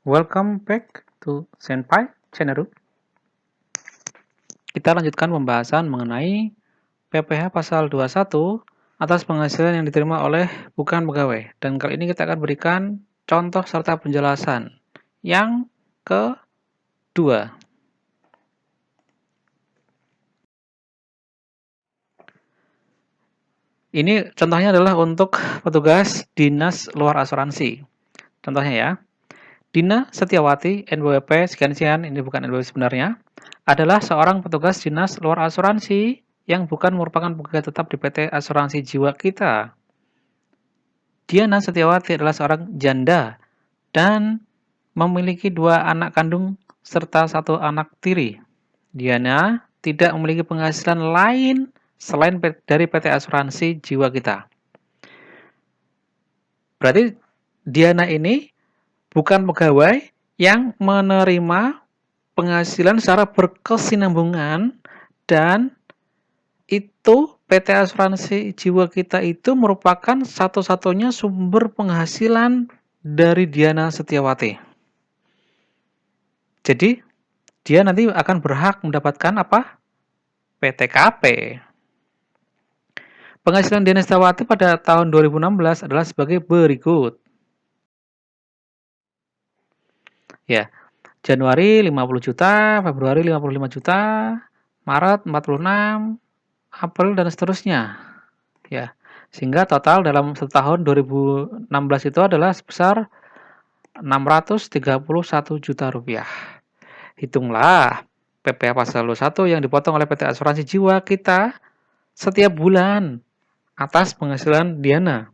Welcome back to Senpai Channel. Kita lanjutkan pembahasan mengenai PPh pasal 21 atas penghasilan yang diterima oleh bukan pegawai. Dan kali ini kita akan berikan contoh serta penjelasan yang kedua. Ini contohnya adalah untuk petugas dinas luar asuransi. Contohnya ya, Dina Setiawati, NPWP sekian-sekian, ini bukan NPWP sebenarnya, adalah seorang petugas dinas luar asuransi yang bukan merupakan pegawai tetap di PT Asuransi Jiwa Kita. Diana Setiawati adalah seorang janda dan memiliki 2 anak kandung serta 1 anak tiri. Diana tidak memiliki penghasilan lain selain dari PT Asuransi Jiwa Kita. Berarti Diana ini bukan pegawai yang menerima penghasilan secara berkesinambungan, dan itu PT Asuransi Jiwa Kita itu merupakan satu-satunya sumber penghasilan dari Diana Setiawati. Jadi dia nanti akan berhak mendapatkan apa? PTKP. Penghasilan Diana Setiawati pada tahun 2016 adalah sebagai berikut. Ya, Januari 50 juta, Februari 55 juta, Maret 46, April dan seterusnya. Ya, sehingga total dalam setahun 2016 itu adalah sebesar 631 juta rupiah. Hitunglah PPh pasal 21 yang dipotong oleh PT Asuransi Jiwa Kita setiap bulan atas penghasilan Diana.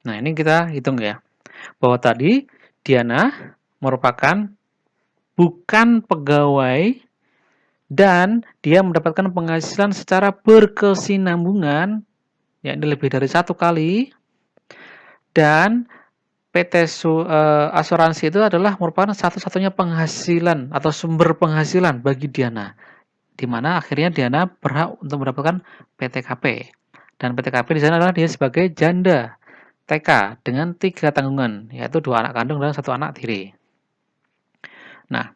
Nah, ini kita hitung ya, bahwa tadi Diana merupakan bukan pegawai dan dia mendapatkan penghasilan secara berkesinambungan, ya ini lebih dari 1 kali, dan PT Asuransi itu adalah merupakan satu-satunya penghasilan atau sumber penghasilan bagi Diana, di mana akhirnya Diana berhak untuk mendapatkan PTKP. Dan PTKP di sana adalah dia sebagai janda TK dengan 3 tanggungan, yaitu 2 anak kandung dan 1 anak tiri. Nah,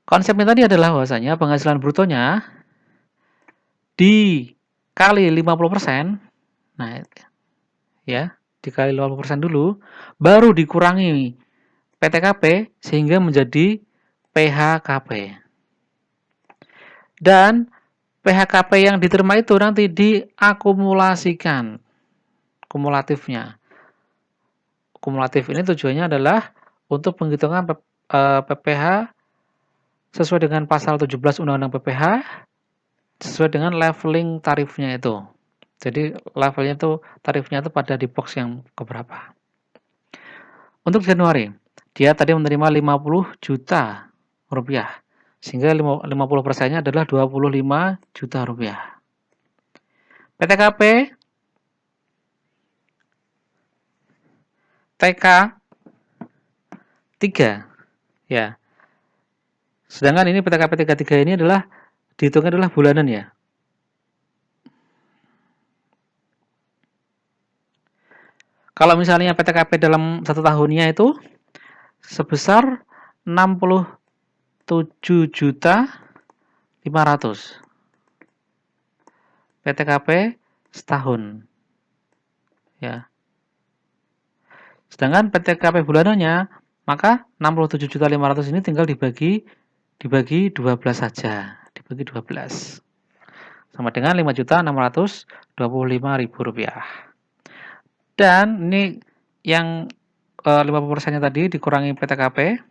konsepnya tadi adalah bahwasanya penghasilan brutonya dikali 50%, nah ya, dikali 50% dulu, baru dikurangi PTKP sehingga menjadi PHKP. Dan PHKP yang diterima itu nanti diakumulasikan, kumulatifnya. Kumulatif ini tujuannya adalah untuk penghitungan PPh sesuai dengan pasal 17 Undang-Undang PPh, sesuai dengan leveling tarifnya itu. Jadi levelnya itu, tarifnya itu pada di box yang keberapa. Untuk Januari, dia tadi menerima 50 juta rupiah, sehingga 50%-nya adalah 25 juta rupiah. PTKP TK 3 ya. Sedangkan ini PTKP 33 ini adalah dihitungnya adalah bulanan ya. Kalau misalnya PTKP dalam 1 tahunnya itu sebesar 67 juta 500. PTKP setahun. Ya. Sedangkan PTKP bulanannya, maka 67.500 ini tinggal dibagi 12 saja, dibagi 12. Sama dengan 5.625.000 rupiah. Dan ini yang 50%-nya tadi dikurangi PTKP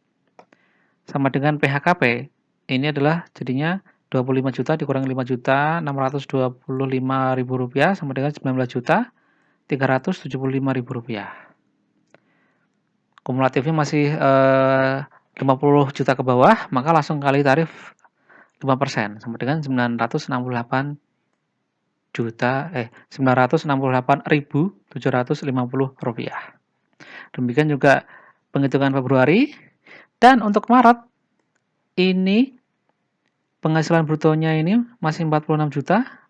sama dengan PHKP. Ini adalah jadinya 25 juta dikurangi 5.625.000 rupiah sama dengan 19.375.000 rupiah. Kumulatifnya masih 50 juta ke bawah, maka langsung kali tarif 5% sama dengan 968.750 rupiah. Demikian juga penghitungan Februari. Dan untuk Maret ini penghasilan brutonya ini masih 46 juta,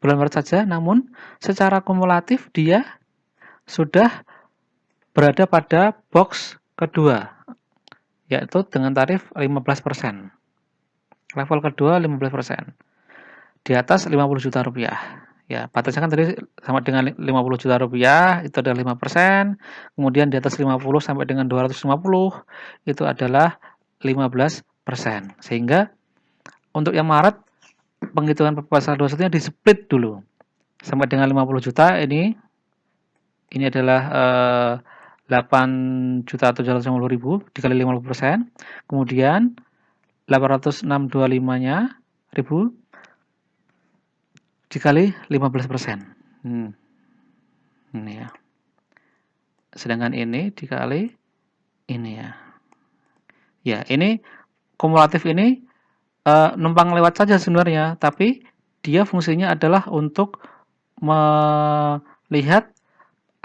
bulan Maret saja, namun secara kumulatif dia sudah berada pada box kedua, yaitu dengan tarif 15%. Level kedua 15%. Di atas 50 juta rupiah. Ya, batasnya kan tadi sama dengan 50 juta rupiah, itu adalah 5%. Kemudian di atas 50 sampai dengan 250, itu adalah 15%. Sehingga untuk yang Maret, penghitungan pasal 21-nya di-split dulu. Sampai dengan 50 juta, ini adalah 8.750.000 dikali 50%. Kemudian 806.25-nya ribu dikali 15%. Ini ya. Sedangkan ini dikali ini ya. Ya, ini kumulatif ini numpang lewat saja sebenarnya, tapi dia fungsinya adalah untuk melihat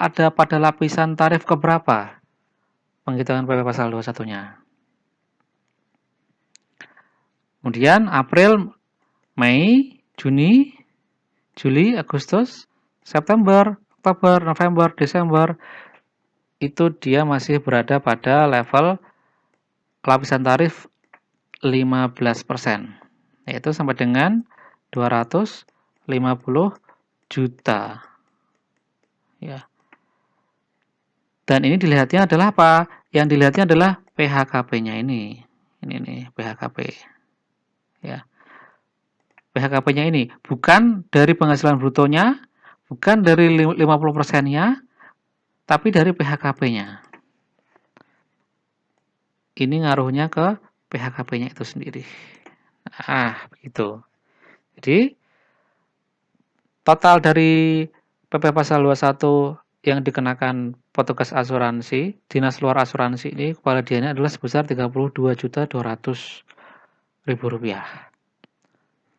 ada pada lapisan tarif keberapa penghitungan PP pasal 21-nya. Kemudian April, Mei, Juni, Juli, Agustus, September, Oktober, November, Desember, itu dia masih berada pada level lapisan tarif 15%, yaitu sampai dengan 250 juta. Ya. Dan ini dilihatnya adalah apa? Yang dilihatnya adalah PHKP-nya ini. Ini nih, PHKP. Ya. PHKP-nya ini bukan dari penghasilan brutonya, bukan dari 50%-nya, tapi dari PHKP-nya. Ini ngaruhnya ke PHKP-nya itu sendiri. Begitu. Jadi, total dari PP pasal 21 yang dikenakan petugas asuransi, dinas luar asuransi ini kepada dianya adalah sebesar Rp32.200.000.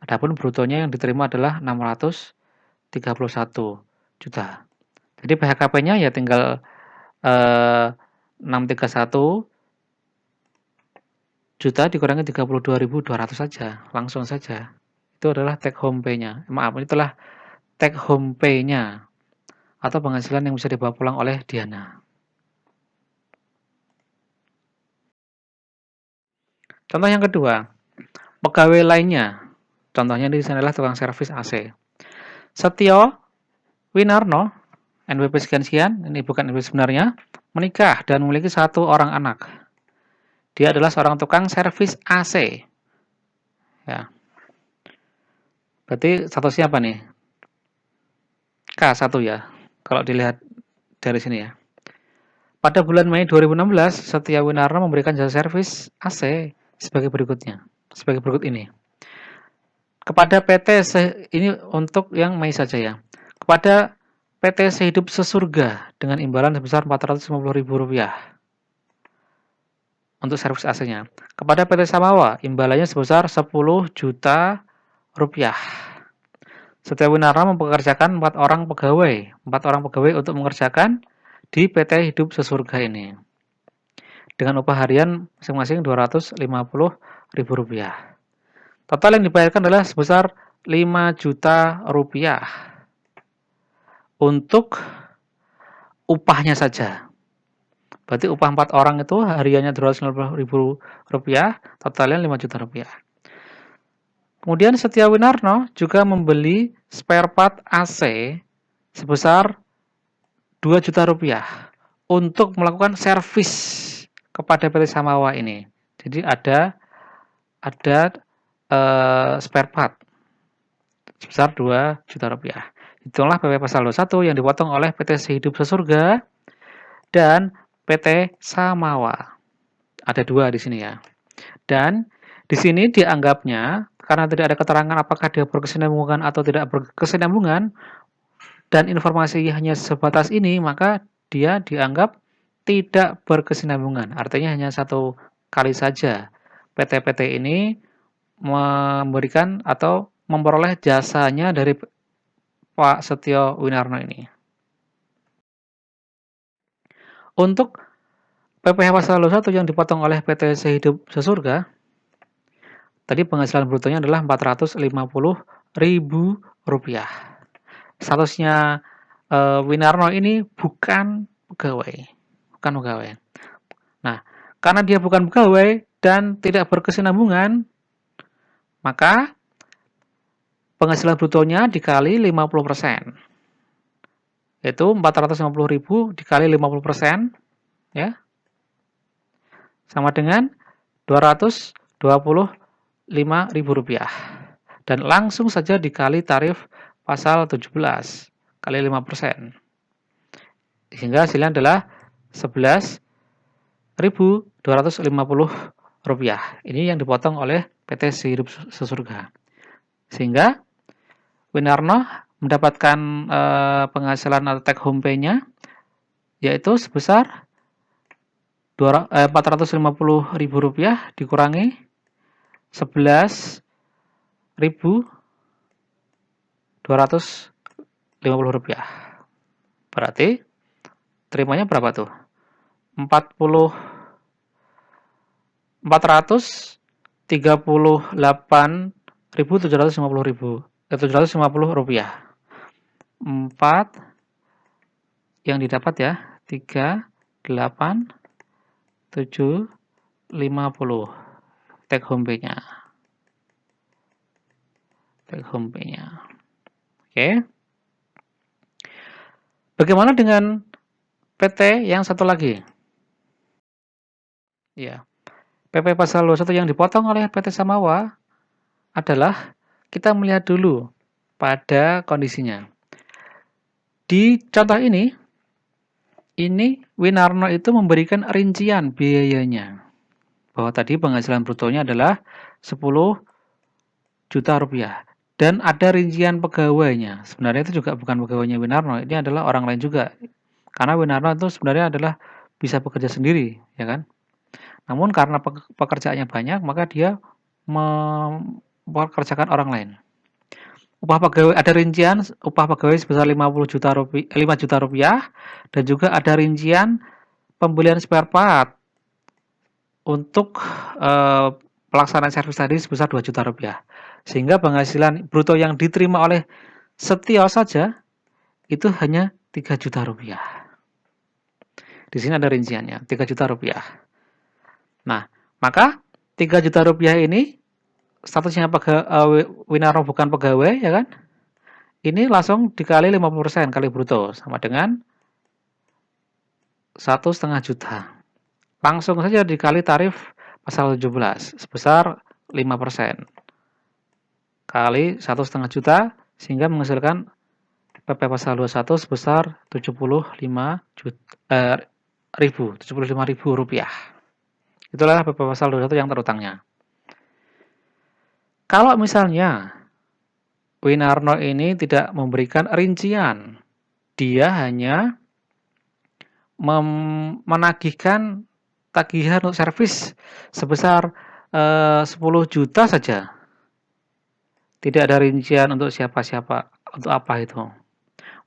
Adapun brutonya yang diterima adalah 631 juta. Jadi PHKP-nya ya tinggal 631 juta dikurangi 32.200 saja, langsung saja. Itu adalah take home pay-nya. Maaf, itulah take home pay-nya atau penghasilan yang bisa dibawa pulang oleh Diana. Contoh yang kedua, pegawai lainnya. Contohnya di sini adalah tukang servis AC. Setio Winarno, NBP sekian-sekian, ini bukan NBP sebenarnya, menikah dan memiliki 1 orang anak. Dia adalah seorang tukang servis AC. Ya. Berarti statusnya apa nih? K1 ya, kalau dilihat dari sini ya. Pada bulan Mei 2016, Setia Winarno memberikan jasa servis AC sebagai berikut ini. Kepada PT ini untuk yang Mei saja ya. Kepada PT Sehidup Sesurga dengan imbalan sebesar Rp450.000 untuk servis AC-nya. Kepada PT Samawa, imbalannya sebesar Rp10 juta. Setia Winarno mempekerjakan 4 orang pegawai untuk mengerjakan di PT Hidup Sesurga ini. Dengan upah harian masing-masing Rp250.000. Total yang dibayarkan adalah sebesar Rp5 juta untuk upahnya saja. Berarti upah 4 orang itu hariannya Rp250.000, totalnya Rp5 juta. Kemudian Setia Winarno juga membeli spare part AC sebesar Rp2 juta untuk melakukan servis kepada PT Samawa ini. Jadi ada spare part sebesar Rp2 juta. Itulah PP pasal 21 yang dipotong oleh PT Sehidup Sesurga dan PT Samawa. Ada 2 di sini ya. Dan di sini dianggapnya karena tidak ada keterangan apakah dia berkesinambungan atau tidak berkesinambungan dan informasi hanya sebatas ini, maka dia dianggap tidak berkesinambungan. Artinya hanya 1 kali saja PT-PT ini memberikan atau memperoleh jasanya dari Pak Setio Winarno ini. Untuk PPh pasal 21 yang dipotong oleh PT Sehidup Sesurga, tadi penghasilan brutonya adalah Rp450.000. Rp20.000. Statusnya Winarno ini bukan pegawai. Nah, karena dia bukan pegawai dan tidak berkesinambungan, maka penghasilan brutonya dikali 50%. Yaitu 450.000 dikali 50%, ya. Sama dengan Rp225.000. Dan langsung saja dikali tarif pasal 17 kali 5%. Sehingga hasilnya adalah Rp11.250. Ini yang dipotong oleh PT Sehidup Sesurga. Sehingga Winarno mendapatkan penghasilan atau take home pay-nya yaitu sebesar Rp450.000 dikurangi Rp11.250. Berarti terimanya berapa tuh? 750.000 4 yang didapat ya 38.750 take home pay-nya. Oke. Bagaimana dengan PT yang satu lagi? Ya. PP pasal 21 yang dipotong oleh PT Samawa adalah kita melihat dulu pada kondisinya. Di contoh ini Winarno itu memberikan rincian biayanya. Bahwa tadi penghasilan brutonya adalah Rp10 juta. Dan ada rincian pegawainya. Sebenarnya itu juga bukan pegawainya Winarno, ini adalah orang lain juga. Karena Winarno itu sebenarnya adalah bisa bekerja sendiri, ya kan? Namun karena pekerjaannya banyak, maka dia mempekerjakan orang lain. Upah pegawai ada rincian upah pegawai sebesar 5 juta rupiah dan juga ada rincian pembelian spare part untuk pelaksanaan servis tadi sebesar 2 juta rupiah. Sehingga penghasilan bruto yang diterima oleh Setio saja itu hanya 3 juta rupiah. Di sini ada rinciannya, 3 juta rupiah. Nah, maka 3 juta rupiah ini statusnya Winarno bukan pegawai, ya kan? Ini langsung dikali 50% kali bruto, sama dengan 1,5 juta. Langsung saja dikali tarif pasal 17, sebesar 5%. Kali 1,5 juta, sehingga menghasilkan PP pasal 21 sebesar 75.000 rupiah. Itulah PP pasal 21 yang terutangnya. Kalau misalnya Winarno ini tidak memberikan rincian, dia hanya menagihkan tagihan untuk servis sebesar 10 juta saja. Tidak ada rincian untuk siapa-siapa, untuk apa itu.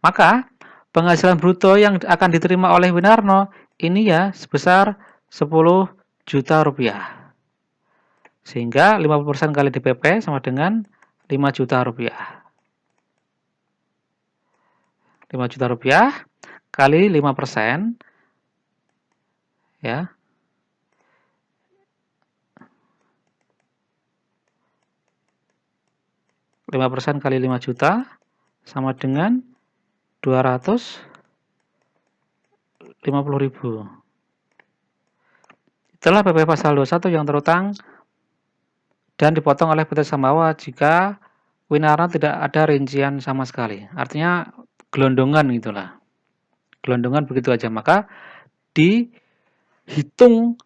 Maka penghasilan bruto yang akan diterima oleh Winarno ini ya sebesar 10 juta rupiah. Sehingga 50% kali DPP sama dengan 5 juta rupiah. 5 juta rupiah kali 5%, ya. Lima persen kali 5 juta sama dengan 250.000. Itulah PP pasal 21 yang terutang dan dipotong oleh PT Samawa jika Winarno tidak ada rincian sama sekali. Artinya gelondongan gitulah. Gelondongan begitu aja. Maka dihitung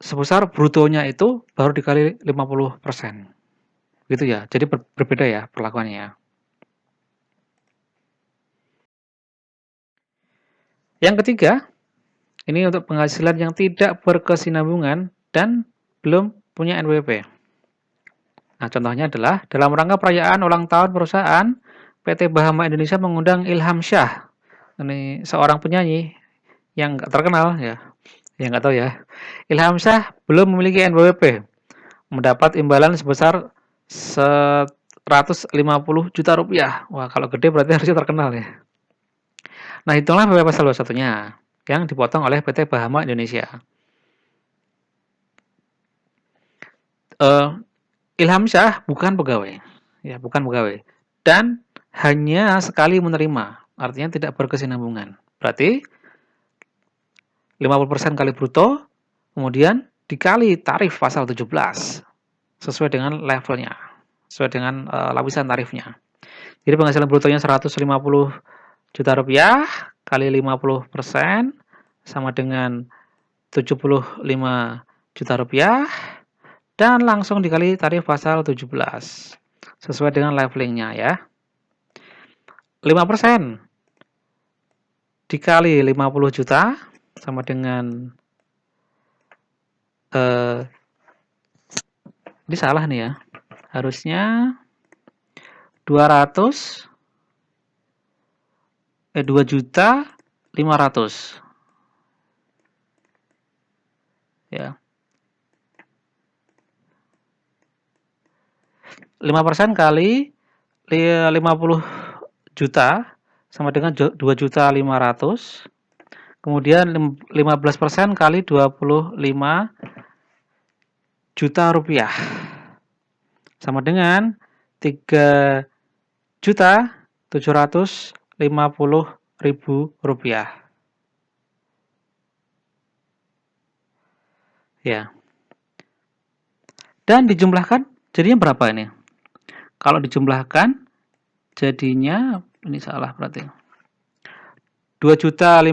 sebesar brutonya itu baru dikali 50%. Gitu ya. Jadi berbeda ya perlakuannya ya. Yang ketiga, ini untuk penghasilan yang tidak berkesinambungan dan belum punya NPWP. Nah, contohnya adalah dalam rangka perayaan ulang tahun perusahaan, PT Bahama Indonesia mengundang Ilham Shah. Ini seorang penyanyi yang nggak terkenal ya. Yang nggak tahu ya. Ilham Shah belum memiliki NPWP. Mendapat imbalan sebesar 150 juta rupiah. Wah, kalau gede berarti harusnya terkenal ya. Nah, hitunglah PP pasal 21-nya yang dipotong oleh PT Bahama Indonesia. Ilham Syah bukan pegawai, ya bukan pegawai, dan hanya sekali menerima, artinya tidak berkesinambungan. Berarti 50% kali bruto, kemudian dikali tarif pasal 17 sesuai dengan levelnya, sesuai dengan lapisan tarifnya. Jadi penghasilan brutonya 150 juta rupiah kali 50% sama dengan 75 juta rupiah dan langsung dikali tarif pasal 17 sesuai dengan levelingnya ya. 5% dikali 50 juta sama dengan ini salah nih ya. Harusnya 2.500.000 ya. 5% kali 50 juta sama dengan 2.500.000. Kemudian 15% kali 25 juta rupiah sama dengan 3.750.000 rupiah. Ya. Dan dijumlahkan jadinya berapa ini? Kalau dijumlahkan jadinya ini salah berarti. 2.500.000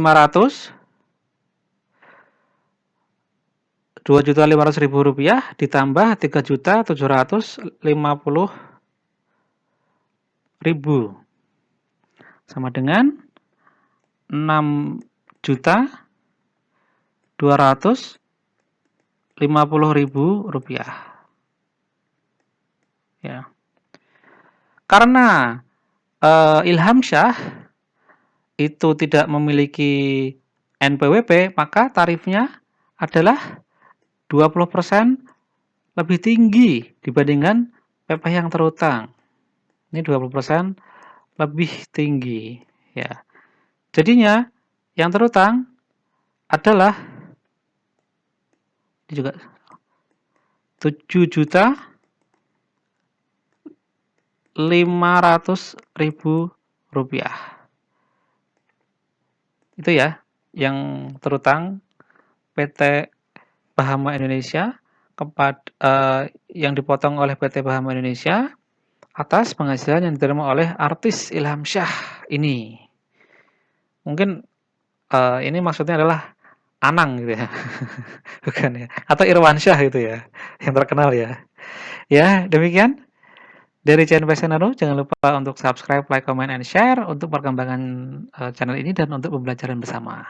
rupiah ditambah 3.750.000 sama dengan 6.250.000 rupiah. Ya. Karena Ilham Syah itu tidak memiliki NPWP, maka tarifnya adalah 20% lebih tinggi dibandingkan PP yang terutang. Ini 20% lebih tinggi ya. Jadinya yang terutang adalah ini juga 7.500.000 rupiah. Itu ya yang terutang PT Bahama Indonesia yang dipotong oleh PT Bahama Indonesia atas penghasilan yang diterima oleh artis Ilham Syah ini. Mungkin ini maksudnya adalah Anang gitu ya. Bukan ya. Atau Irwansyah gitu ya. Yang terkenal ya. Ya, demikian dari channel Pesenaru. Jangan lupa untuk subscribe, like, comment, and share untuk perkembangan channel ini dan untuk pembelajaran bersama.